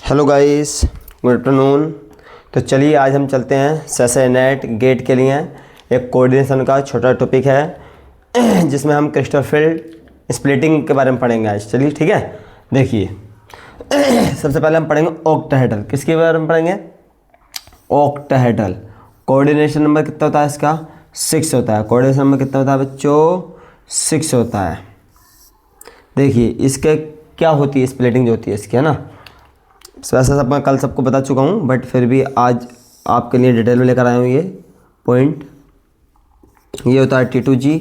Hello guys, good afternoon. तो चलिए आज हम चलते हैं सेसे नेट गेट के लिए। एक कोऑर्डिनेशन का छोटा टॉपिक है जिसमें हम क्रिस्टल फील्ड स्प्लिटिंग के बारे में पढ़ेंगे आज। चलिए ठीक है, देखिए सबसे पहले हम पढ़ेंगे ऑक्टाहेड्रल। किसके बारे में पढ़ेंगे? ऑक्टाहेड्रल। कोऑर्डिनेशन नंबर कितना होता है इसका? 6 होता है। कोऑर्डिनेशन नंबर कितना होता है बच्चों? 6 होता है। देखिए इसके क्या होती है स्प्लिटिंग जो होती है इसकी, है ना। वैसे सब मैं कल सबको बता चुका हूँ, बट फिर भी आज आपके लिए डिटेल में लेकर आया हूँ ये पॉइंट। ये होता है T2G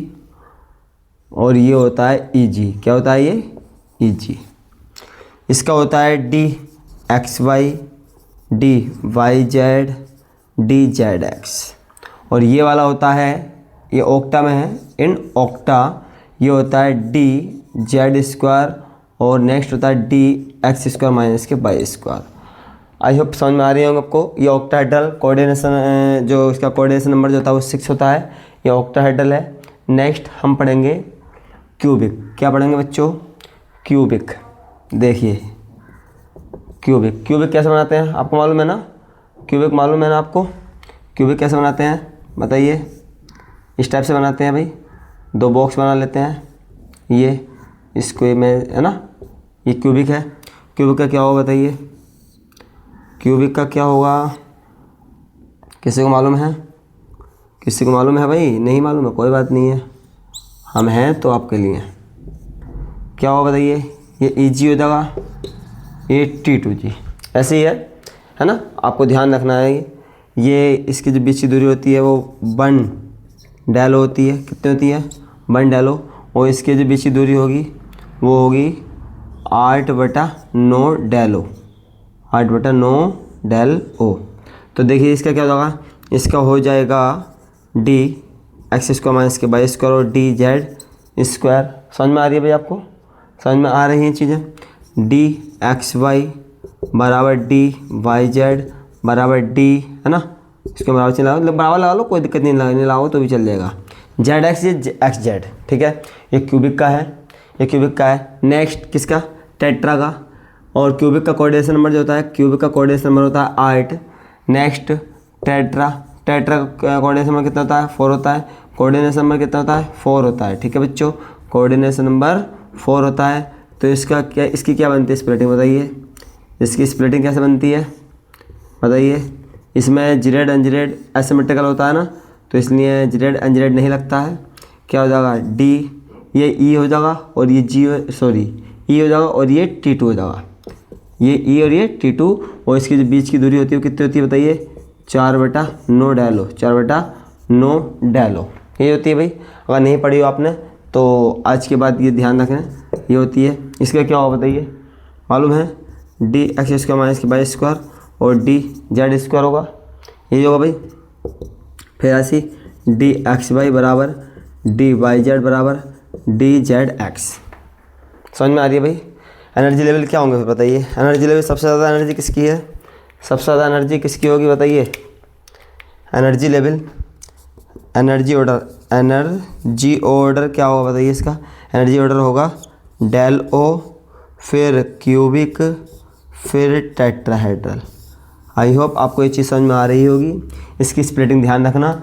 और ये होता है EG। क्या होता है ये? EG। इसका होता है DXY, DYZ, DZX। और ये वाला होता है, ये ऑक्टा में है, इन ऑक्टा ये होता है DZ²। और नेक्स्ट होता है DX² माइनस के Y²। आई होप समझ में आ रही होंगे आपको। ये ऑक्टाहेड्रल कोऑर्डिनेशन, जो इसका कोऑर्डिनेशन नंबर जो होता है वो 6 होता है। ये ऑक्टाहेड्रल है। नेक्स्ट हम पढ़ेंगे क्यूबिक। क्या पढ़ेंगे बच्चों? क्यूबिक। देखिए क्यूबिक कैसे बनाते हैं आपको मालूम है ना? क्यूबिक मालूम है ना आपको? क्यूबिक कैसे बनाते हैं बताइए? इस टाइप से बनाते हैं भाई। 2 बॉक्स बना लेते हैं, ये इसको में, है ना। ये क्यूबिक है। क्यूबिक का क्या होगा बताइए? क्यूबिक का क्या होगा? किसी को मालूम है? किसी को मालूम है भाई? नहीं मालूम है, कोई बात नहीं है, हम हैं तो आपके लिए। क्या होगा बताइए? ये EG हो जाएगा, ये T2G। ऐसे ही है ना। आपको ध्यान रखना है ये इसकी जो बीच की दूरी होती है वो 1 डेलो होती है। कितनी होती है? 1 डेलो। और इसकी जो बीच की दूरी होगी वो होगी 8/9 डेलो। 8/9 डेलो। तो देखिए इसका क्या होगा? इसका हो जाएगा DX² माइनस के Y² और DZ²। समझ में आ रही है भाई आपको? समझ में आ रही हैं चीज़ें? DXY बराबर DYZ बराबर D, है ना। इसके बराबर चला, मतलब बराबर लगा लो, कोई दिक्कत नहीं, लगाओ तो भी चल जाएगा। ZX ये XZ, ठीक है। ये क्यूबिक का है, ये क्यूबिक का है। नेक्स्ट किसका? टेट्रा का। और क्यूबिक का कोऑर्डिनेशन नंबर जो होता है, क्यूबिक का कोऑर्डिनेशन नंबर होता है 8। नेक्स्ट टेट्रा का कोऑर्डिनेशन नंबर कितना होता है? 4 होता है। कोऑर्डिनेशन नंबर कितना होता है? 4 होता है, ठीक है बच्चों। कोऑर्डिनेशन नंबर 4 होता है। तो इसका क्या, इसकी क्या बनती है स्प्लिटिंग बताइए? इसकी स्प्लिटिंग कैसे बनती है बताइए? इसमें जेड एंजेड एसिमेट्रिकल होता है ना, तो इसलिए जेड एंजेड नहीं लगता है। क्या हो जाएगा? D, ये E हो जाएगा और ये E हो जाएगा और ये T2 हो जाएगा। ये E और ये T2। और इसकी जो बीच की दूरी होती है वो कितनी होती है बताइए? 4/9 डेलो। 4/9 डेलो ये होती है भाई। अगर नहीं पढ़ी हो आपने तो आज के बाद ये ध्यान रखें, ये होती है। इसका क्या होगा बताइए? मालूम है? DX² माइनस के Y² और DZ² होगा। ये होगा भाई। फिर ऐसी DXY बराबर DYZ बराबर DZX। समझ में आ रही है भाई? एनर्जी लेवल क्या होंगे फिर बताइए? एनर्जी लेवल सबसे ज़्यादा एनर्जी किसकी है? सबसे ज़्यादा एनर्जी किसकी होगी बताइए? एनर्जी लेवल, एनर्जी ऑर्डर क्या होगा बताइए? इसका एनर्जी ऑर्डर होगा डेल O, फिर क्यूबिक, फिर टेट्राहेड्रल। आई होप आपको ये चीज़ समझ में आ रही होगी। इसकी स्प्लिटिंग ध्यान रखना।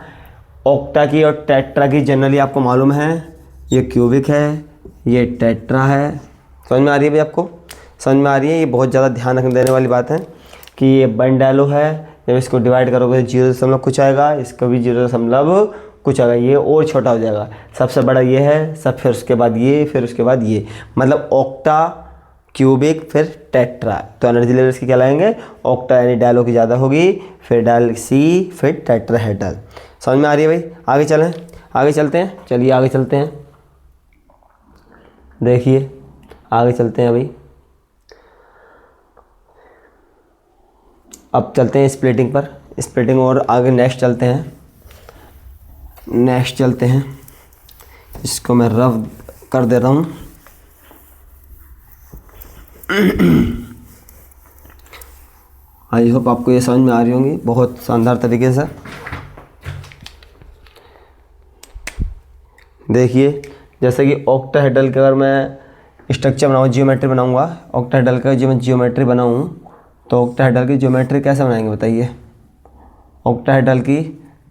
ऑक्टा की और टेट्रा की जनरली आपको मालूम है, ये क्यूबिक है, ये टेट्रा है। समझ में आ रही है भाई आपको? समझ में आ रही है? ये बहुत ज़्यादा ध्यान रखने देने वाली बात है कि ये 1 डेलो है। जब इसको डिवाइड करोगे 0 कुछ आएगा, इसका भी 0 कुछ आएगा, ये और छोटा हो जाएगा। सबसे बड़ा ये है, सब फिर उसके बाद ये, फिर उसके बाद ये, मतलब ऑक्टा, क्यूबिक, फिर टेट्रा। तो एनर्जी लेवल्स की क्या लाएंगे? ऑक्टा यानी डेलो की ज़्यादा होगी, फिर डेल C, फिर टेट्राहेड्रल। समझ में आ रही है भाई? आगे चलें, आगे चलते हैं। चलिए आगे चलते हैं, देखिए आगे चलते हैं अभी। अब चलते हैं स्प्लिटिंग पर, स्प्लिटिंग और आगे नेक्स्ट चलते हैं। इसको मैं रफ कर दे रहा हूँ। आई होप आपको ये समझ में आ रही होंगी बहुत शानदार तरीके से। देखिए जैसे कि ऑक्टाहेड्रल का अगर मैं स्ट्रक्चर बनाऊँ, जियोमेट्री बनाऊँगा, ऑक्टाहेड्रल का जो मैं जियोमेट्री बनाऊँ तो ऑक्टाहेड्रल की ज्योमेट्री कैसे बनाएंगे बताइए। ऑक्टाहेड्रल की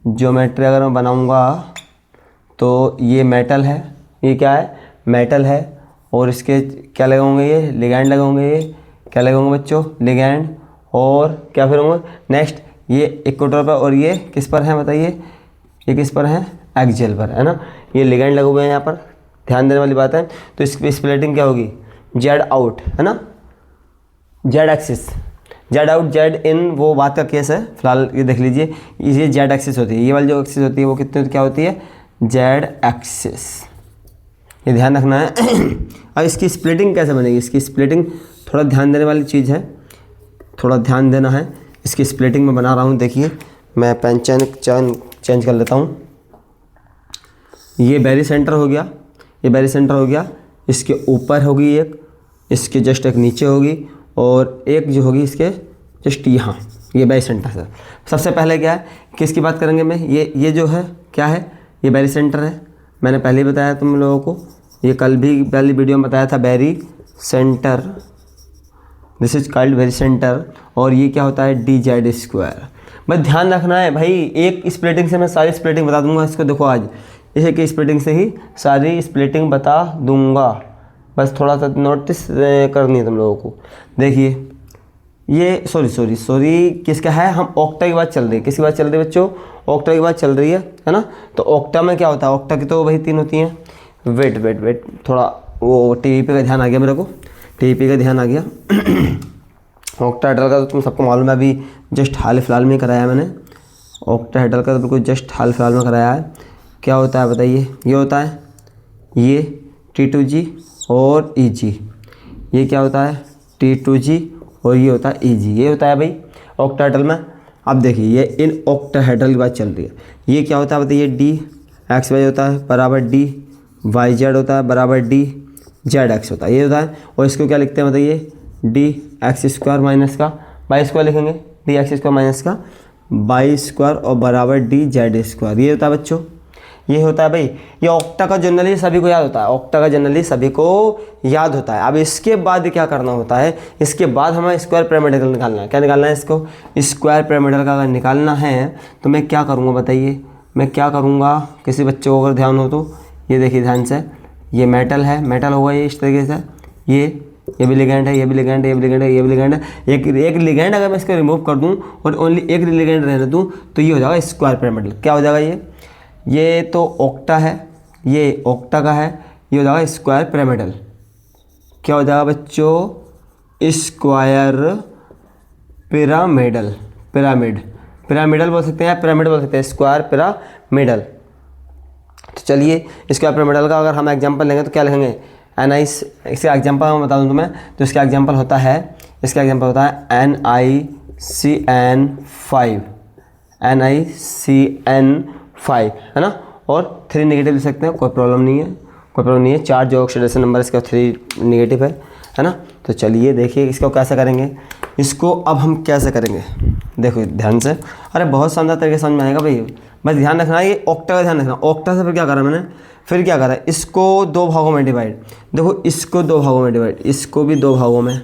ज्योमेट्री अगर मैं बनाऊंगा तो ये मेटल है, ये क्या है, मेटल है, और इसके क्या लगे होंगे, ये लिगैंड लगे होंगे, ये क्या लगे होंगे बच्चों, लिगैंड, और क्या फिर होंगे नेक्स्ट ये इक्वेटर पर, और ये किस पर है बताइए, ये किस पर है, एक्सियल पर, है ना। ये लिगैंड लगे हुए हैं यहाँ पर, ध्यान देने वाली बात है। तो इसकी स्प्लिटिंग क्या होगी, जेड आउट, है ना, Z axis, Z out Z in वो बात का केस है फिलहाल, ये देख लीजिए, ये जेड एक्सिस होती है, ये वाली जो एक्सिस होती है वो कितनी क्या होती है, जेड एक्सिस, ये ध्यान रखना है। अब इसकी स्प्लिटिंग कैसे बनेगी, इसकी स्प्लिटिंग थोड़ा ध्यान देने वाली चीज़ है, थोड़ा ध्यान देना है। इसकी स्प्लिटिंग में बना रहा हूँ, देखिए मैं पेन चेंज कर लेता हूँ। ये बैरी सेंटर हो गया, ये बैरी सेंटर हो गया, इसके ऊपर होगी एक, इसके जस्ट एक नीचे होगी, और एक जो होगी इसके जस्ट यहाँ, ये बैरी सेंटर है। सबसे पहले क्या है, किसकी बात करेंगे में, ये जो है क्या है, ये बैरी सेंटर है, मैंने पहले ही बताया तुम लोगों को, ये कल भी पहली वीडियो में बताया था, barycentre, this is called barycentre. और ये क्या होता है, डी जेड स्क्वायर। बस ध्यान रखना है भाई, एक स्प्लिटिंग से मैं सारी स्प्लिटिंग बता दूंगा इसको, देखो आज इसे की स्प्लिटिंग से ही सारी स्प्लिटिंग बता दूंगा, बस थोड़ा सा नोटिस करनी है तुम लोगों को। देखिए ये सॉरी किसका है, हम ऑक्टा की बात चल रही है, किसकी बात चल रही है बच्चों, ऑक्टा की बात चल रही है ना। तो ऑक्टा में क्या होता है, ऑक्टा की तो वही 3 होती हैं, वेट थोड़ा वो टीवी का ध्यान आ गया मेरे को, टीवी का ध्यान आ गया। ऑक्टाहेड्रल का तो तुम सबको मालूम है, अभी जस्ट हाल फिलहाल में कराया मैंने, ऑक्टाहेड्रल का तो बिल्कुल जस्ट हाल फिलहाल में कराया है। क्या होता है बताइए, ये होता है ये T2G और EG, ये क्या होता है T2G और ये होता है EG, ये होता है भाई ऑक्टाहेड्रल में। अब देखिए ये इन ऑक्टाहेड्रल की बात चल रही है, ये क्या होता है बताइए, DXY होता है बराबर DYZ होता है बराबर DZX होता है, ये होता है। और इसको क्या लिखते हैं बताइए, DX² माइनस का बाई स्क्वायर लिखेंगे, DX² माइनस का बाई स्क्वायर और बराबर DZ², ये होता है बच्चों, ये होता है भाई। ये ऑक्टा का जनरली सभी को याद होता है, ऑक्टा का जनरली सभी को याद होता है। अब इसके बाद क्या करना होता है, इसके बाद हमें स्क्वायर पिरामिडल निकालना है। क्या निकालना है इसको, स्क्वायर पिरामिडल का अगर निकालना है तो मैं क्या करूँगा बताइए, मैं क्या करूँगा, किसी बच्चे को अगर ध्यान हो तो ये देखिए ध्यान से, ये मेटल है, मेटल होगा ये इस तरीके से, ये भी लिगैंड है, ये भी लिगैंड है, ये भी लिगैंड है, ये भी लिगैंड है। एक लिगैंड अगर मैं इसको रिमूव कर दूँ और ओनली एक लिगैंड रहने दूँ तो ये हो जाएगा स्क्वायर पिरामिडल। क्या हो जाएगा ये तो ऑक्टा है, ये ऑक्टा का है, ये हो जाएगा स्क्वायर पिरामिडल। क्या हो जाएगा बच्चों, स्क्वायर पिरामिडल, पिरामिडल बोल सकते हैं, पिरामिड बोल सकते हैं, स्क्वायर पिरामिडल। तो चलिए स्क्वायर पिरामिडल का अगर हम एग्जांपल लेंगे तो क्या लिखेंगे, इसका एग्जांपल मैं बता दूं तुम्हें, तो इसका एग्जांपल होता है NiCN5 है ना, और 3 नेगेटिव लिख सकते हैं, कोई प्रॉब्लम नहीं है। चार्ज जो ऑक्सीडेशन नंबर इसका 3 नेगेटिव है ना। तो चलिए देखिए इसको कैसे करेंगे, इसको अब हम कैसे करेंगे, देखो ध्यान से, अरे बहुत शानदार तरीके से समझ में आएगा भाई, बस ध्यान रखना है, ये ऑक्टा का ध्यान रखना। ऑक्टा से फिर क्या करा मैंने, फिर क्या करा, इसको 2 भागों में डिवाइड, देखो इसको 2 भागों में डिवाइड, इसको भी 2 भागों में,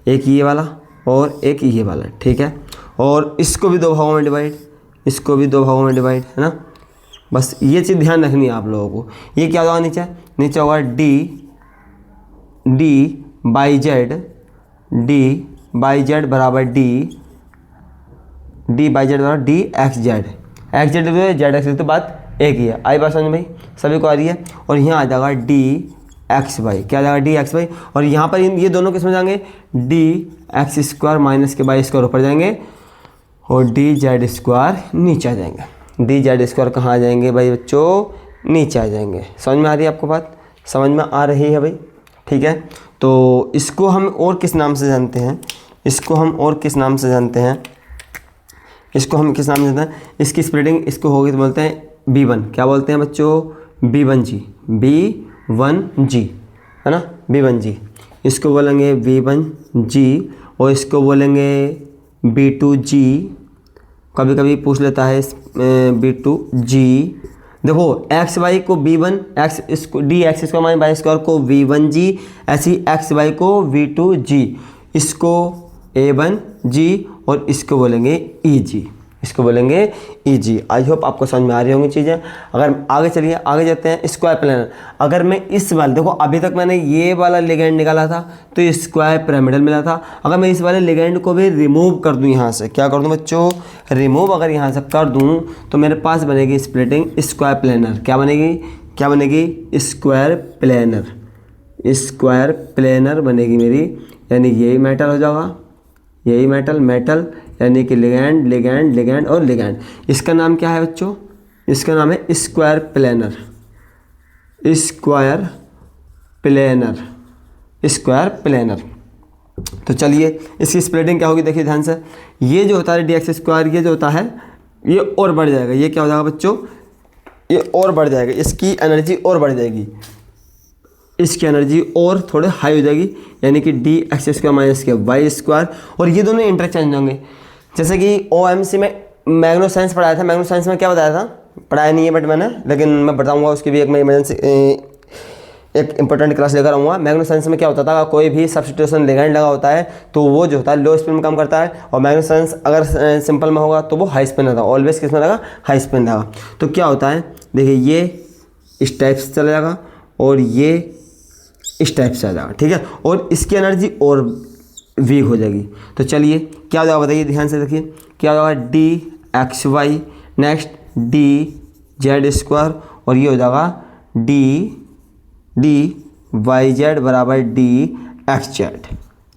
एक ये वाला और एक ये वाला, ठीक है। और इसको भी 2 भागों में डिवाइड, इसको भी 2 भागों में डिवाइड, है ना। बस ये चीज़ ध्यान रखनी है आप लोगों को। ये क्या होगा, नीचे होगा डी बाई जेड बराबर डी बाई जेड बराबर DXZ, XZ जेड एक्स, तो बात एक ही है, आई बात समझ भाई, सभी को आ रही है। और यहाँ आ जाएगा DXY, क्या आ जाएगा DXY, और यहाँ पर ये दोनों किस में जाएंगे, DX² माइनस के बाई स्क्वायर ऊपर जाएंगे और DZ² नीचे आ जाएंगे। DZ² कहाँ आ जाएंगे भाई बच्चों, नीचे आ जाएंगे। समझ में आ रही है आपको बात, समझ में आ रही है भाई, ठीक है। तो इसको हम और किस नाम से जानते हैं, इसको हम किस नाम से जानते हैं, इसकी स्प्लिटिंग इसको होगी तो बोलते हैं B1, क्या बोलते हैं बच्चों, B1G, है ना, B1G। इसको बोलेंगे B1G और इसको बोलेंगे B2G, कभी कभी पूछ लेता है B2G। देखो XY को B1 X, इसको DX² बाई स्क्वायर को V1G, ऐसी XY को V2G, इसको A1G और इसको बोलेंगे EG, इसको बोलेंगे EG। आई होप आपको समझ में आ रही होंगी चीज़ें। अगर आगे चलिए, आगे जाते हैं स्क्वायर प्लेनर। अगर मैं इस वाले, देखो अभी तक मैंने ये वाला लिगेंड निकाला था तो ये स्क्वायर पिरामिडल मिला था। अगर मैं इस वाले लिगेंड को भी रिमूव कर दूं यहाँ से, क्या कर दूं बच्चों, रिमूव अगर यहाँ से कर दूं तो मेरे पास बनेगी स्प्लिटिंग स्क्वायर प्लेनर। क्या बनेगी, क्या बनेगी, स्क्वायर प्लेनर, स्क्वायर प्लेनर बनेगी मेरी। यानी यही मेटल हो जाएगा, यही मेटल, मेटल यानी कि लिगेंड लिगेंड लिगेंड और लिगेंड। इसका नाम क्या है बच्चों, इसका नाम है square planar, square planar, square planar. तो चलिए इसकी स्प्लिटिंग क्या होगी, देखिए ध्यान से। ये जो होता है डी एक्स स्क्वायर, ये जो होता है ये और बढ़ जाएगा। ये क्या हो जाएगा बच्चों, ये और बढ़ जाएगा, इसकी एनर्जी और बढ़ जाएगी, इसकी एनर्जी और थोड़े हाई हो जाएगी। यानी कि डी एक्स स्क्वायर माइनस के वाई स्क्वायर, और ये दोनों इंटरचेंज होंगे। जैसे कि OMC में मैग्नो साइंस पढ़ाया था, मैग्नो साइंस में क्या बताया था, पढ़ाया नहीं है बट मैंने, लेकिन मैं बताऊंगा उसकी भी एक मैं इमरजेंसी एक इंपॉर्टेंट क्लास लेकर आऊँगा। मैग्नो साइंस में क्या होता था, कोई भी सब्स्टिट्यूशन लिगेंड लगा होता है तो वो जो होता है लो स्पिन में काम करता है, और मैग्नो साइंस अगर सिंपल में होगा तो वो हाई स्पिन रहता है। ऑलवेज किस में लगा, हाई स्पिन लगा। तो क्या होता है, देखिए ये इस टाइप से चला जाएगा और ये इस टाइप से आ जाएगा, ठीक है, और इसकी एनर्जी और वीक हो जाएगी। तो चलिए क्या हो जाएगा बताइए, ध्यान से देखिए क्या हो जाएगा, D X Y, next D Z square, और ये हो जाएगा डी वाई जेड बराबर D X Z,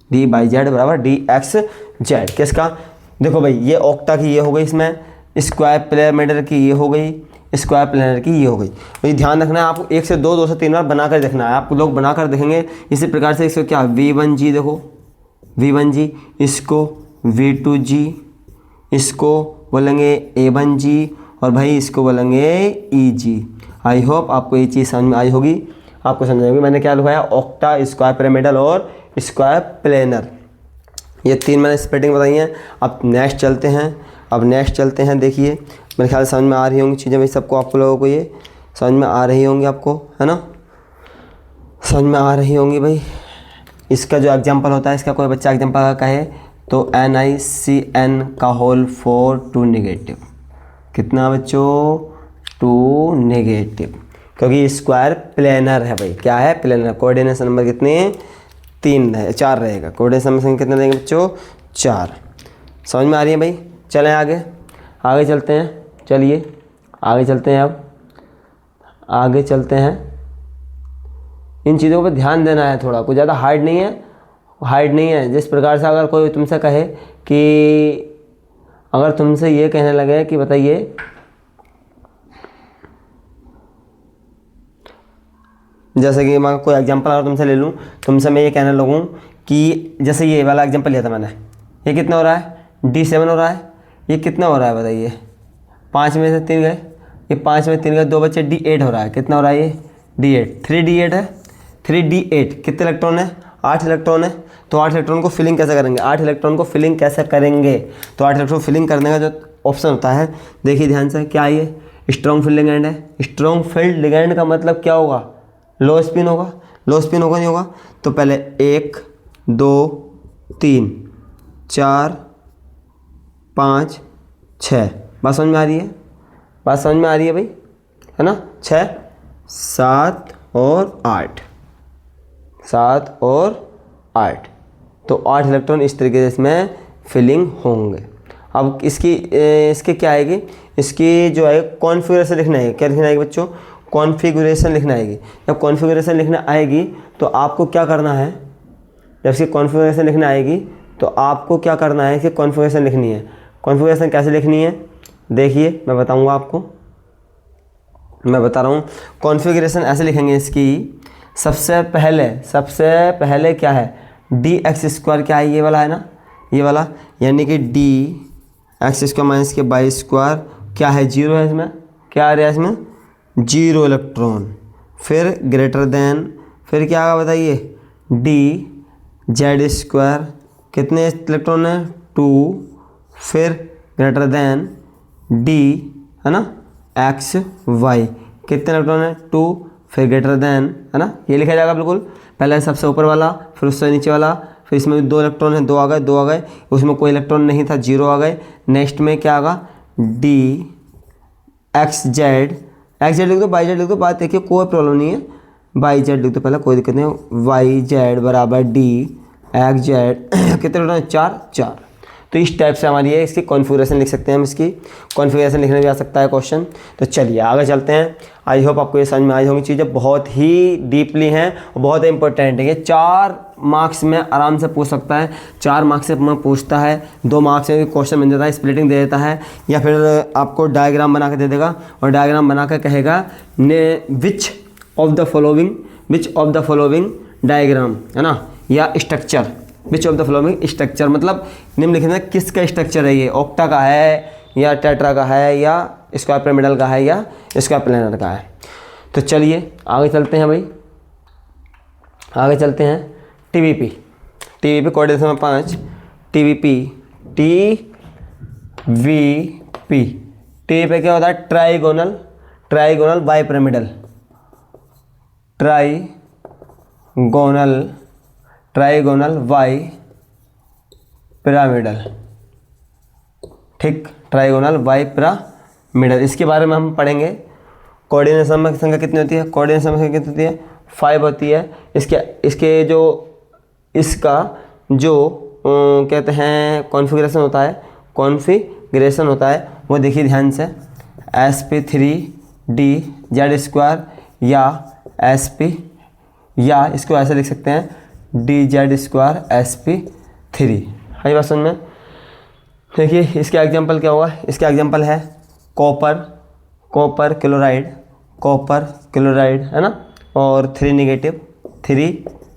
D Y Z बराबर डी एक्स जेड। किसका, देखो भाई ये ऑक्टा की ये हो गई, इसमें स्क्वायर पिरामिडल की ये हो गई, स्क्वायर प्लेनर की ये हो गई। भाई ध्यान रखना है आपको, 1 से 2 2 से 3 बार बनाकर देखना है, आप लोग बनाकर देखेंगे इसी प्रकार से। इसको क्या V1G, देखो V1G, इसको V2G, इसको बोलेंगे A1G, और भाई इसको बोलेंगे EG। आई होप आपको ये चीज़ समझ में आई होगी, आपको समझ में आएगी। मैंने क्या लिखा है, ऑक्टा, स्क्वायर पिरामिडल और स्क्वायर प्लेनर, ये 3 मैंने स्प्लिटिंग बताई हैं। अब नेक्स्ट चलते हैं, अब नेक्स्ट चलते हैं। देखिए मेरे ख्याल से समझ में आ रही होंगी चीज़ें भाई सबको, आप लोगों को ये समझ में आ रही होंगी आपको, है ना, समझ में आ रही होंगी भाई। इसका जो एग्जांपल होता है, इसका कोई बच्चा एग्जांपल कहे तो NiCN का होल 4 2 नेगेटिव, कितना बच्चों, 2 नेगेटिव, क्योंकि स्क्वायर प्लेनर है भाई। क्या है, प्लेनर। कोऑर्डिनेशन नंबर कितने, 3 है, 4 रहेगा। कोऑर्डिनेशन नंबर कितने रहेंगे बच्चों, 4। समझ में आ रही है भाई। चलें आगे, आगे चलते हैं, चलिए आगे चलते हैं। अब आगे चलते हैं, इन चीज़ों पर ध्यान देना है थोड़ा, कुछ ज़्यादा हार्ड नहीं है, हार्ड नहीं है। जिस प्रकार से अगर कोई तुमसे कहे कि, अगर तुमसे ये कहने लगे कि बताइए, जैसे कि मैं कोई एग्जांपल अगर तुमसे ले लूँ, तुमसे मैं ये कहने लगूँ कि जैसे ये वाला एग्जांपल लिया था मैंने, ये कितना हो रहा है, D7 हो रहा है, ये कितना हो रहा है बताइए, 5 में से 3 गए, ये 5 में 3 गए, 2 बच्चे, D8 हो रहा है। कितना हो रहा है ये, D8, 3D8 है, 3D8 कितने इलेक्ट्रॉन है, 8 इलेक्ट्रॉन है। तो 8 इलेक्ट्रॉन को फिलिंग कैसे करेंगे, 8 इलेक्ट्रॉन को फिलिंग कैसे करेंगे, तो 8 इलेक्ट्रॉन फिलिंग करने का जो ऑप्शन होता है, देखिए ध्यान से, क्या ये स्ट्रॉन्ग फील्ड लिगेंड है। स्ट्रॉन्ग फील्ड लिगेंड का मतलब क्या होगा, लो स्पिन होगा, लो स्पिन होगा नहीं होगा। तो पहले 1 2 3 4 5 6, बात समझ में आ रही है, बात समझ में आ रही है भाई, है ना। 6 7 और 8, 7 और 8, तो 8 इलेक्ट्रॉन इस तरीके से इसमें फिलिंग होंगे। अब इसके क्या आएगी, इसकी जो है कॉन्फ़िगरेशन लिखना है। क्या लिखना आएगी बच्चों, कॉन्फ़िगरेशन लिखना आएगी। जब कॉन्फ़िगरेशन लिखना आएगी तो आपको क्या करना है, जब इसकी कॉन्फ़िगरेशन लिखना आएगी तो आपको क्या करना है, इसकी कॉन्फ़िगरेशन लिखनी है। कॉन्फ़िगरेशन कैसे लिखनी है, देखिए मैं बताऊंगा आपको, मैं बता रहा हूँ। कॉन्फ़िगरेशन ऐसे लिखेंगे इसकी, सबसे पहले क्या है, डी एक्स स्क्वायर क्या है, ये वाला है ना, ये वाला, यानी कि डी एक्स स्क्वायर माइनस के बाई स्क्वायर क्या है, 0 है इसमें, क्या आ रहा है इसमें, 0 इलेक्ट्रॉन। फिर ग्रेटर देन, फिर क्या आगा बताइए, डी जेड स्क्वायर, कितने इलेक्ट्रॉन है, 2, फिर ग्रेटर देन डी, है ना, एक्स वाई, कितने इलेक्ट्रॉन है, 2, फिर ग्रेटर देन, है ना, ये लिखा जाएगा बिल्कुल, पहले सबसे ऊपर वाला, फिर उससे नीचे वाला, फिर इसमें 2 इलेक्ट्रॉन है, 2 आ गए, 2 आ गए, उसमें कोई इलेक्ट्रॉन नहीं था, 0 आ गए। नेक्स्ट में क्या आगा, D X Z, X Z लिख दो, वाई जेड लिख दो, बात देखिए कोई प्रॉब्लम नहीं है, वाई जेड लिख दो पहले, कोई दिक्कत नहीं। वाई जेड बराबर डी एक्स जेड कितने इलेक्ट्रॉन, 4 4। तो इस टाइप से हमारी है, इसकी कॉन्फ़िगरेशन लिख सकते हैं हम, इसकी कॉन्फ़िगरेशन लिखने भी आ सकता है क्वेश्चन। तो चलिए आगे चलते हैं। आई होप आपको ये समझ में आई होंगी चीज़ें, बहुत ही डीपली हैं और बहुत इंपॉर्टेंट है। ये 4 मार्क्स में आराम से पूछ सकता है, 4 मार्क्स से पूछता है, 2 मार्क्स से क्वेश्चन बन जाता है, स्प्लिटिंग दे देता है, या फिर आपको डायग्राम बना के दे देगा और डायग्राम बना कर कहेगा ने which of the following diagram, है ना, या structure, which of the following structure, मतलब निम्नलिखित में किसका स्ट्रक्चर है, ये ऑक्टा का है या टेट्रा का है या स्क्वायर पिरामिडल का है या स्क्वायर प्लेनर का है। तो चलिए आगे चलते हैं भाई, आगे चलते हैं। टीवीपी कोऑर्डिनेशन नंबर 5, टीवीपी क्या होता है, trigonal bipyramidal, trigonal bipyramidal, ठीक, ट्राइगोनल वाई पिरामिडल, इसके बारे में हम पढ़ेंगे। कोऑर्डिनेशन संख्या कितनी होती है, कोऑर्डिनेशन संख्या कितनी होती है, 5 होती है। इसका जो कहते हैं कॉन्फ़िगरेशन होता है, वो देखिए ध्यान से, sp3dz² या sp, या इसको ऐसे लिख सकते हैं dz² sp3। है बात समझ में। देखिए इसका एग्जांपल क्या होगा, इसका एग्जांपल है कॉपर क्लोराइड, है ना, और 3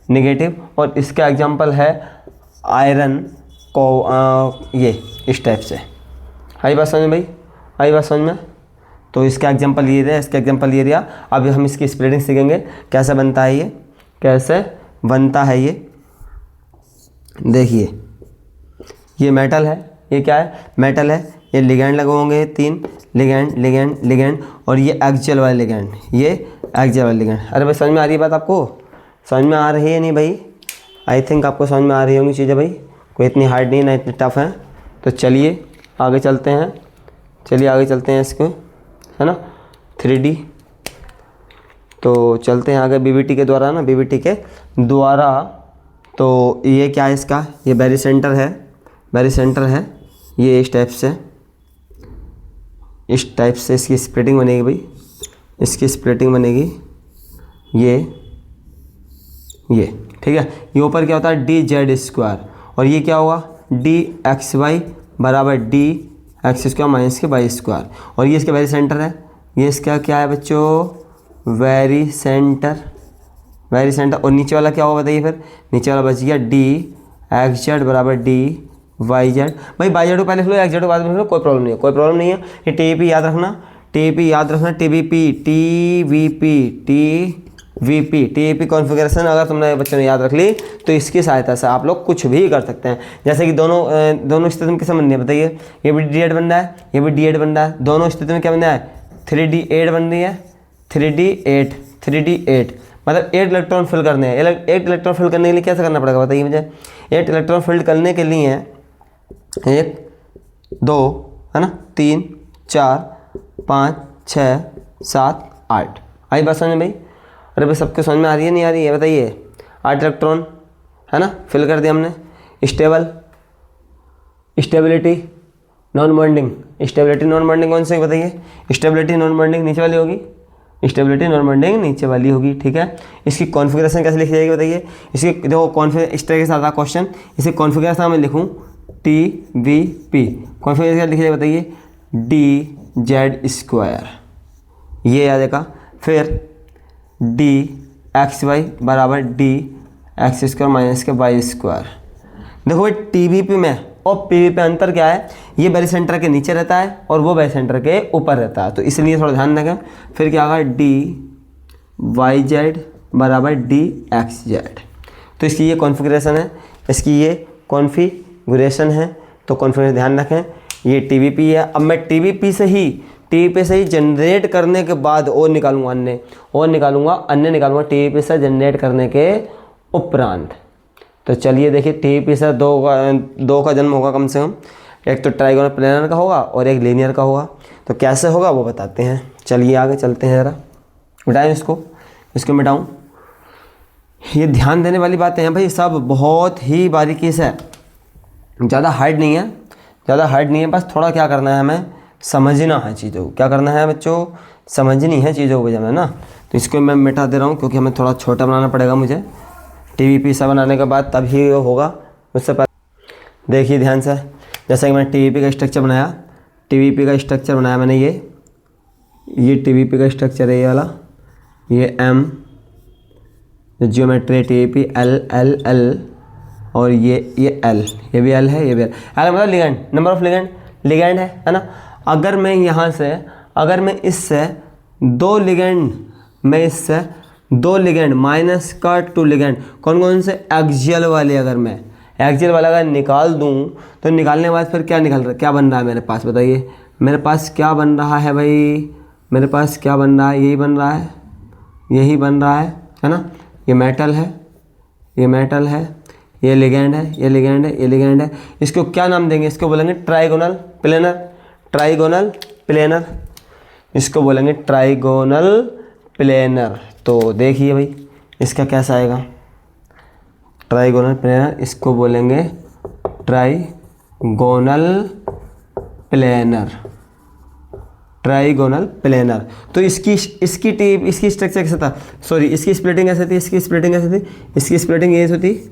नेगेटिव, और इसका एग्जांपल है आयरन को, ये इस टाइप से। है बात समझ में भाई, है बात समझ में। तो इसका एग्जांपल ये दिया, अब हम इसकी स्प्लिटिंग सीखेंगे, कैसे बनता है ये। देखिए ये मेटल है, ये क्या है, मेटल है, ये लिगैंड लगे होंगे 3 लिगैंड, और ये एक्सियल वाले लिगैंड, अरे भाई समझ में आ रही है बात, आपको समझ में आ रही है नहीं भाई, आई थिंक आपको समझ में आ रही होंगी चीज़ें भाई, कोई इतनी हार्ड नहीं, ना इतनी टफ है। तो चलिए आगे चलते हैं, इसको, है ना, 3D। तो चलते हैं आगे बीबीटी के द्वारा, तो ये क्या है इसका, ये बेरी सेंटर है, ये इस टाइप से इसकी स्प्लिटिंग बनेगी भाई, ये ठीक है। ये ऊपर क्या होता है, dz², और ये क्या होगा, dxy बराबर dx² माइनस के y², और ये इसका वेरी सेंटर है, ये इसका क्या है बच्चों, वेरी सेंटर, और नीचे वाला क्या होगा बताइए, फिर नीचे वाला बच गया dxz बराबर dyz। भाई yz को पहले लिख लो, xz को बाद में लिख लो, कोई प्रॉब्लम नहीं है। ये टीवीपी याद रखना, टीवीपी कॉन्फ़िगरेशन अगर तुमने बच्चों ने याद रख ली तो इसकी सहायता से आप लोग कुछ भी कर सकते हैं। जैसे कि दोनों स्थिति में किसे बननी है बताइए, ये भी D8 बन रहा है, ये भी D8 बन रहा है, दोनों स्थिति में क्या बन रहा है, 3D8 बन रही है, 3D8 मतलब 8 इलेक्ट्रॉन फिल करने हैं। 8 इलेक्ट्रॉन फिल करने के लिए कैसे करना पड़ेगा बताइए मुझे। 8 इलेक्ट्रॉन फिल करने के लिए 1 2 है ना, 3 4 5 6 7 8। आई बात समझ में भाई, अरे भाई सबके समझ में आ रही है नहीं आ रही है बताइए। 8 इलेक्ट्रॉन है ना फिल कर दिया हमने। स्टेबिलिटी नॉन बॉन्डिंग कौन सी बताइए, स्टेबिलिटी नॉन बॉन्डिंग नीचे वाली होगी, ठीक है। इसकी कॉन्फ़िगरेशन कैसे लिखी जाएगी बताइए। इसकी देखो कॉन्फ़िगरेशन इस तरह के साथ आता क्वेश्चन, इसी कॉन्फ़िगरेशन मैं लिखूँ TVP, कॉन्फ़िगरेशन क्या लिखी जाएगी बताइए, DZ², ये याद रखा। फिर DXY बराबर DX² माइनस के y²। देखो भाई TVP में और PV पे अंतर क्या है, ये बेरी सेंटर के नीचे रहता है और वो बेरी सेंटर के ऊपर रहता है, तो इसलिए थोड़ा ध्यान रखें। फिर क्या होगा, DYZ बराबर DXZ। तो इसकी ये कॉन्फ़िगरेशन है, तो कॉन्फ़िगरेशन ध्यान रखें। ये TVP है। अब मैं TVP से ही जनरेट करने के बाद और निकालूंगा अन्य निकालूंगा TVP से जनरेट करने के उपरांत। तो चलिए देखिए टीवीपी से दो का जन्म होगा कम से कम। एक तो ट्राइगोनल प्लेनर का होगा और एक लीनियर का होगा। तो कैसे होगा वो बताते हैं। चलिए आगे चलते हैं ज़रा। मिटाएं इसको मिटाऊं। ये ध्यान देने वाली बातें हैं भाई, सब बहुत ही बारीकी से, ज़्यादा हार्ड नहीं है, बस थोड़ा क्या करना है, हमें समझना है चीज़ों को। क्या करना है बच्चों, समझनी है चीज़ों को जब, है ना। तो इसको मैं मिटा दे रहा हूँ क्योंकि हमें थोड़ा छोटा बनाना पड़ेगा मुझे। टीवीपी सा बनाने के बाद तभी होगा, उससे पहले देखिए ध्यान से। जैसे कि मैंने टीवीपी का स्ट्रक्चर बनाया, मैंने ये टीवीपी का स्ट्रक्चर है, ये वाला, ये एम जियोमेट्री टीवीपी, एल और ये एल, ये भी एल है, ये भी एल मतलब लिगेंड, नंबर ऑफ लिगेंड है ना। अगर मैं यहाँ से, अगर मैं इससे दो लिगेंड माइनस का 2 लिगेंड, कौन से, एक्सियल वाले, अगर मैं एक्सियल वाला अगर निकाल दूँ तो निकालने के बाद फिर क्या बन रहा है मेरे पास, बताइए मेरे पास क्या बन रहा है भाई, मेरे पास क्या बन रहा है, यही बन रहा है ना। ये मेटल है, ये लिगेंड है। इसको क्या नाम देंगे, इसको बोलेंगे ट्राइगोनल प्लेनर, इसको बोलेंगे ट्राइगोनल प्लेनर। तो देखिए भाई इसका कैसा आएगा, ट्राइगोनल प्लेनर, इसको बोलेंगे ट्राइगोनल प्लेनर। तो इसकी स्ट्रक्चर कैसा था, सॉरी इसकी स्प्लिटिंग कैसे थी, इसकी स्प्लिटिंग ये होती,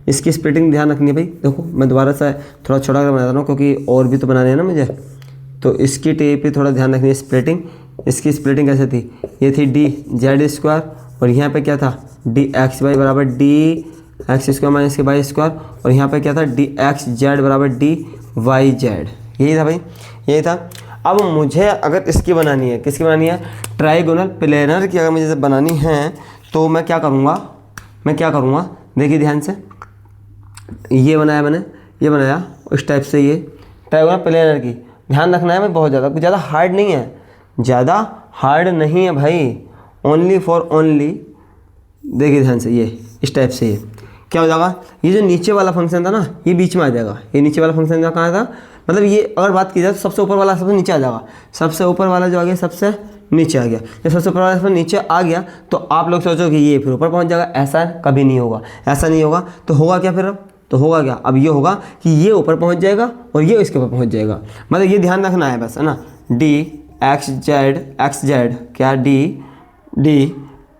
इसकी स्प्लिटिंग ध्यान रखनी है भाई। देखो मैं दोबारा से थोड़ा छोटा कर बना रहा हूँ क्योंकि और भी तो बनाने हैं ना मुझे। तो इसकी टीवीपी थोड़ा ध्यान रखनी है, स्प्लिटिंग, इसकी स्प्लिटिंग कैसे थी, ये थी डी जेड स्क्वायर, और यहाँ पे क्या था, डी एक्स वाई बराबर डी एक्स स्क्वायर माइनस के वाई स्क्वायर, और यहाँ पे क्या था, डी एक्स जेड बराबर डी वाई जेड। यही था भाई, यही था। अब मुझे अगर इसकी बनानी है, किसकी बनानी है, ट्राइगोनल प्लेनर की अगर मुझे बनानी है तो मैं क्या करूँगा, देखिए ध्यान से। ये बनाया मैंने, ये बनाया उस टाइप से, ये ट्राइगोनल प्लेनर की ध्यान रखना है भाई, बहुत ज़्यादा हार्ड नहीं है, भाई, ओनली फॉर ओनली। देखिए ध्यान से, ये इस टाइप से, ये क्या हो जाएगा, ये जो नीचे वाला फंक्शन था ना, ये बीच में आ जाएगा। ये नीचे वाला फंक्शन कहाँ था, मतलब ये अगर बात की जाए तो सबसे ऊपर वाला सबसे नीचे आ जाएगा, सबसे ऊपर वाला जो आ गया सबसे नीचे आ गया। जब सबसे ऊपर वाला सबसे नीचे आ गया तो आप लोग सोचो कि ये फिर ऊपर पहुंच जाएगा, ऐसा कभी नहीं होगा, ऐसा नहीं होगा। तो होगा क्या फिर, तो होगा क्या, अब ये होगा कि ये ऊपर पहुंच जाएगा और ये इसके ऊपर पहुंच जाएगा। मतलब ये ध्यान रखना है बस, है ना। डी एक्स जेड क्या, डी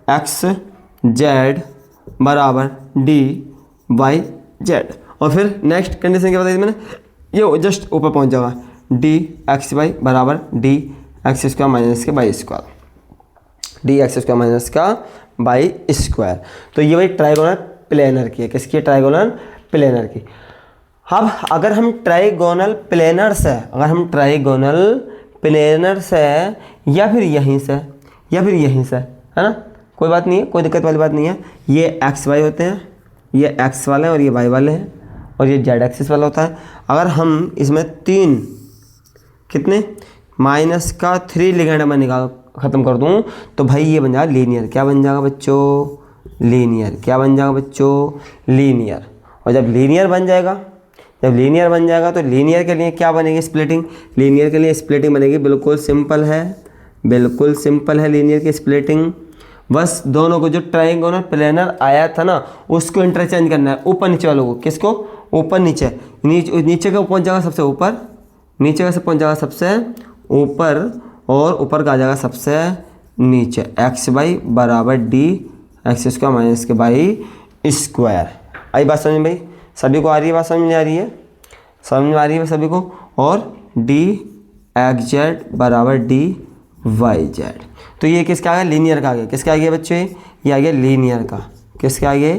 एक्स जेड बराबर डी वाई जेड, और फिर नेक्स्ट कंडीशन क्या बताई थी मैंने, ये जस्ट ऊपर पहुंच जाएगा, डी एक्स वाई बराबर डी एक्स स्क्वायर माइनस के by square, D x square minus का बाई स्क्वायर। तो ये भाई ट्राइगोनल प्लेनर की है, किसकी, ट्राइगोनल प्लेनर की। अब अगर हम ट्राइगोनल प्लेनर से या फिर यहीं से है ना, कोई बात नहीं है, कोई दिक्कत वाली बात नहीं है। ये एक्स वाई होते हैं, ये एक्स वाले और ये वाई वाले हैं, और ये जेड एक्सिस वाला होता है। अगर हम इसमें कितने माइनस का 3 लिगेंड मैं निकाल ख़त्म कर दूँ तो भाई ये बन जाएगा लीनियर। क्या बन जाएगा बच्चों, लीनियर। क्या बन जाएगा बच्चों, लीनियर। और जब लीनियर बन जाएगा तो लीनियर के लिए क्या बनेगी, स्प्लिटिंग। लीनियर के लिए स्प्लिटिंग बनेगी, बिल्कुल सिंपल है लीनियर की स्प्लिटिंग। बस दोनों को जो ट्राइगोनल प्लेनर आया था ना उसको इंटरचेंज करना है, ऊपर नीचे वालों को। किसको, ऊपर नीचे, नीचे का पहुंच जाएगा सबसे ऊपर, नीचे का से पहुंच जाएगा सबसे ऊपर, और ऊपर का आ जाएगा सबसे नीचे। एक्स वाई बराबर डी एक्स स्क्वायर माइनस के बाई स्क्वायर। आई बात समझ में भाई, सभी को आ रही है बात, समझ में आ रही है सभी को। और डी एक्स जेड बराबर डी वाई जेड। तो ये किसका आ गया, लीनियर का आ गया। किसका आ गया बच्चों, ये आ गया लीनियर का। किसका आ गया,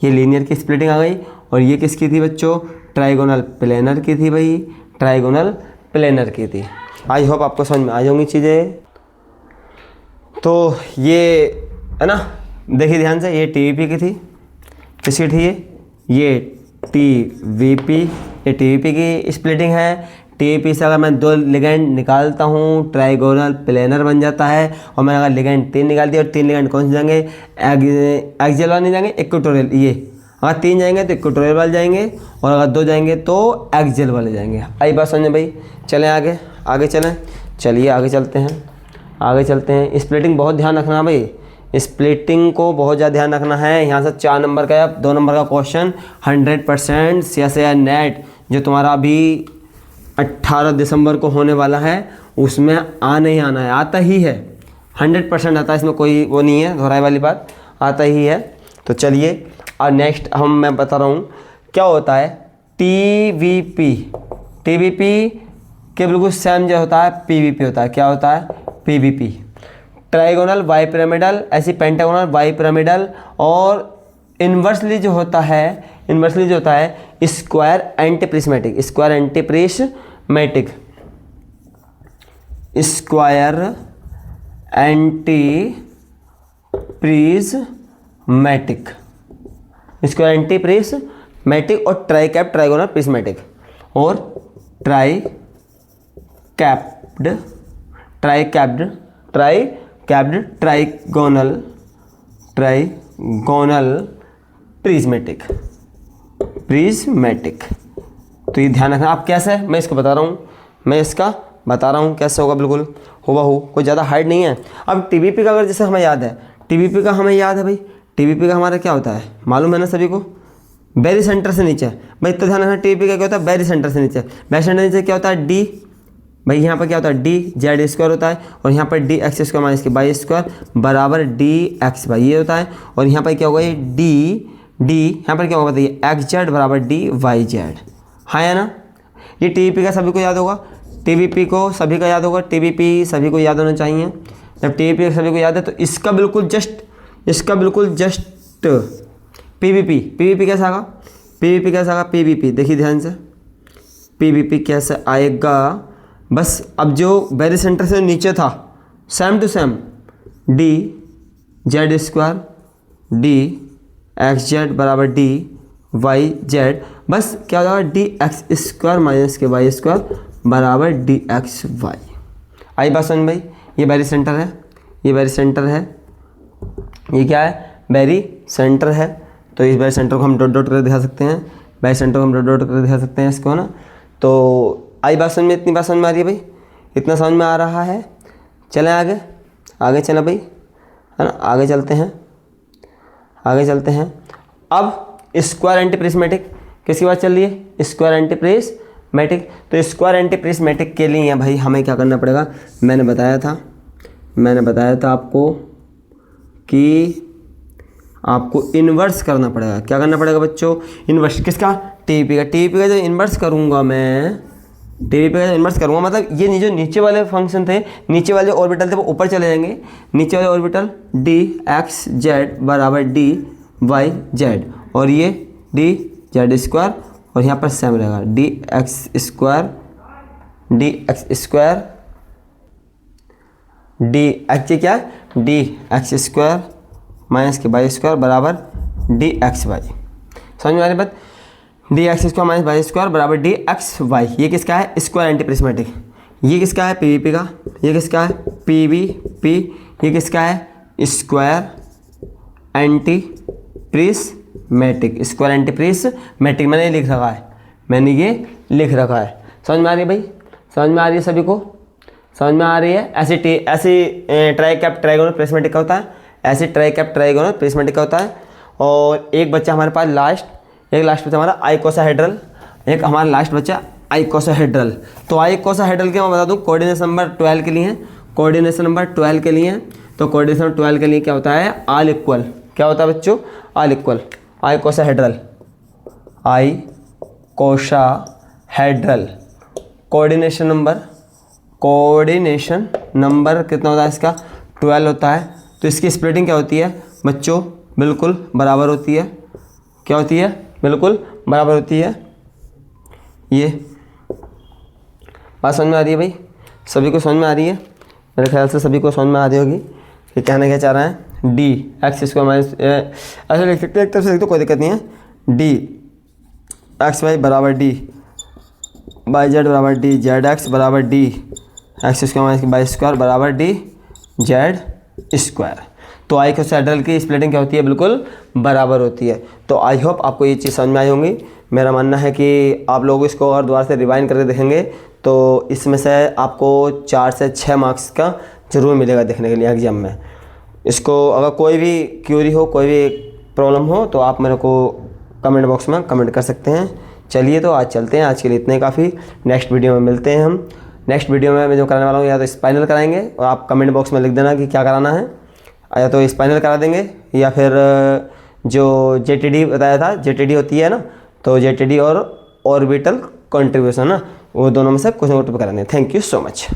ये लीनियर की स्प्लिटिंग आ गई। और ये किसकी थी बच्चों, ट्राइगोनल प्लेनर की थी भाई, ट्राइगोनल प्लेनर की थी। आई होप आपको समझ में आ जाएंगी चीज़ें। तो ये है ना, देखिए ध्यान से, ये टीवीपी की थी, किसकी थी ये टीवीपी, ये टीवीपी की स्प्लिटिंग है। टीवीपी से अगर मैं 2 लिगेंड निकालता हूँ ट्राइगोनल प्लेनर बन जाता है। और मैंने अगर लिगेंड 3 निकाल दिया, और 3 लिगेंड कौन से जाएंगे, एक्सियल वाले नहीं जाएंगे, इक्वेटोरियल। ये अगर 3 जाएंगे तो इक्वेटोरियल वाले जाएंगे, और अगर 2 जाएंगे तो एक्सियल वाले जाएंगे। आई बात समझे भाई? चलें आगे, आगे चलें, चलिए आगे चलते हैं, आगे चलते हैं। स्प्लिटिंग बहुत ध्यान रखना भाई, स्प्लिटिंग को बहुत ज़्यादा ध्यान रखना है। यहाँ से 4 नंबर का या 2 नंबर का क्वेश्चन 100% CSIR नेट जो तुम्हारा अभी 18 दिसंबर को होने वाला है उसमें आने ही आना है, आता ही है, 100% आता है, इसमें कोई वो नहीं है दोहराई वाली बात, आता ही है। तो चलिए और नेक्स्ट मैं बता रहा हूँ क्या होता है TVP। TVP के बिल्कुल सेम जो होता है PVP होता है। क्या होता है? PVP। ट्राइगोनल बाई पिरामिडल, ऐसी पेंटागोनल बाई पिरामिडल, और इन्वर्सली जो होता है, इन्वर्सली जो होता है स्क्वायर एंटीप्रिस्मेटिक। स्क्वायर एंटीप्रिस्मेटिक, स्क्वायर एंटीप्रिस्मेटिक, स्क्वायर एंटीप्रिस्मेटिक, और ट्राइकैप्ड ट्राइगोनल प्रिस्मेटिक, और ट्राइकैप्ड ट्राइगोनल प्रिज्मेटिक। तो ये ध्यान रखना। आप कैसे, मैं इसको बता रहा हूँ, मैं इसका बता रहा हूँ कैसे होगा, बिल्कुल हुबहू, कोई ज़्यादा हार्ड नहीं है। अब TVP का अगर जैसे हमें याद है, TVP का हमें याद है भाई, TVP का हमारा क्या होता है मालूम है ना सभी को? बेरी सेंटर से नीचे भाई, तो ध्यान रखना TVP का क्या होता है बेरी सेंटर से नीचे। बेरी सेंटर नीचे क्या होता है D भाई, यहाँ पर क्या होता है DZ² होता है, और यहाँ पर DX² माइनस के वाई स्क्वायर बराबर DX भाई ये होता है, और यहाँ पर क्या होगा ये D यहाँ पर क्या होगा बताइए XZ बराबर DYZ। हाँ है ना? ये TVP का सभी को याद होगा, TVP को सभी का याद होगा, TVP सभी को याद होना चाहिए। जब TVP सभी को याद है तो इसका बिल्कुल जस्ट PVP कैसा आएगा? PVP कैसा आएगा? PVP देखिए ध्यान से, PVP कैसे आएगा? बस अब जो बेरी सेंटर से नीचे था same to same DZ² DXZ बराबर DYZ, बस क्या हो जाएगा DX² माइनस के वाई स्क्वायर बराबर DXY। आई बात समझ भाई? ये बेरी सेंटर है, ये बेरी सेंटर है, ये क्या है बेरी सेंटर है। तो इस बेरी सेंटर को हम डॉट डॉट कर दिखा सकते हैं, बेरी सेंटर को हम डॉट डॉट कर दिखा सकते हैं इसको ना। तो आई बात समझ में? इतनी बात समझ में आ रही है भाई? इतना समझ में आ रहा है? चलें आगे, आगे चलें भाई, है ना? आगे चलते हैं, आगे चलते हैं। अब स्क्वायर एंटीप्रिस्मेटिक किसकी बात चल रही है? स्क्वायर एंटीप्रिस्मेटिक। तो स्क्वायर एंटीप्रिस्मेटिक के लिए भाई हमें क्या करना पड़ेगा? मैंने बताया था आपको कि आपको इन्वर्स करना पड़ेगा। क्या करना पड़ेगा बच्चों? इन्वर्स किसका? TVP का। TVP का जब इन्वर्स करूँगा मैं, TVP का इन्वर्स करूँगा मतलब ये जो नीचे वाले फंक्शन थे, नीचे वाले ऑर्बिटल थे वो ऊपर चले जाएंगे। नीचे वाले ऑर्बिटल DXZ बराबर DYZ, और ये DZ², और यहाँ पर सेम रहेगा DX² क्या है DX² माइनस के वाई स्क्वायर बराबर DXY। समझ में आ रही बात? DX² माइनस वाई स्क्वायर बराबर DXY। ये किसका है? स्क्वायर एंटीप्रिस्मेटिक। ये किसका है? PVP का। ये किसका है? PVP। ये किसका है? स्क्वायर एंटीप्रिस्मेटिक। स्क्वायर एंटीप्रिस्मेटिक मैंने ये लिख रखा है, मैंने ये लिख रखा है। समझ में आ रही है भाई? समझ में आ रही है सभी को? समझ में आ रही है? ऐसे ट्राइकैप्ड ट्राइगोनल प्रिस्मेटिक का होता है, ऐसे ट्राइकैप्ड ट्राइगोनल प्रिस्मेटिक का होता है। और एक बच्चा हमारे पास लास्ट बच्चा हमारा आइकोसाहेड्रल, एक हमारा लास्ट बच्चा आइकोसाहेड्रल। तो आइकोसाहेड्रल के मैं बता दूं कोऑर्डिनेशन नंबर 12 के लिए हैं, कोऑर्डिनेशन नंबर 12 के लिए हैं। तो कोऑर्डिनेशन नंबर 12 के लिए क्या होता है? All equal. क्या होता है बच्चों? All equal. आइकोसाहेड्रल कोऑर्डिनेशन नंबर कितना होता है इसका? 12 होता है। तो इसकी स्प्लिटिंग क्या होती है बच्चों? बिल्कुल बराबर होती है। क्या होती है? बिल्कुल बराबर होती है। ये बात समझ में आ रही है भाई? सभी को समझ में आ रही है? मेरे ख्याल से सभी को समझ में आ रही होगी कि कहना क्या चाह रहा है। DX² माइनस ऐसे लिख सकते हैं, एक तरफ से लिख दो कोई दिक्कत नहीं है। DXY बराबर DYZ बराबर DZX बराबर DX² माइनस वाई स्क्वायर बराबर DZ²। तो आइकोसाहेड्रल की स्प्लिटिंग क्या होती है, बिल्कुल बराबर होती है। तो आई होप आपको ये चीज़ समझ में आई होंगी। मेरा मानना है कि आप लोग इसको और दोबारा से रिवाइंड करके देखेंगे तो इसमें से आपको 4 से 6 मार्क्स का ज़रूर मिलेगा देखने के लिए एग्जाम में। इसको अगर कोई भी क्यूरी हो, कोई भी प्रॉब्लम हो तो आप मेरे को कमेंट बॉक्स में कमेंट कर सकते हैं। चलिए तो आज चलते हैं, आज के लिए इतने ही काफ़ी। नेक्स्ट वीडियो में मिलते हैं हम। नेक्स्ट वीडियो में मैं जो कराने वाला हूँ या तो स्पाइनल कराएंगे और आप कमेंट बॉक्स में लिख देना कि क्या कराना है, या तो स्पाइनल करा देंगे या फिर जो जेटीडी बताया था, जेटीडी होती है ना, तो जेटीडी और ऑर्बिटल कंट्रीब्यूशन ना, वो दोनों में से कुछ ना कुछ कराएंगे। Thank you so much.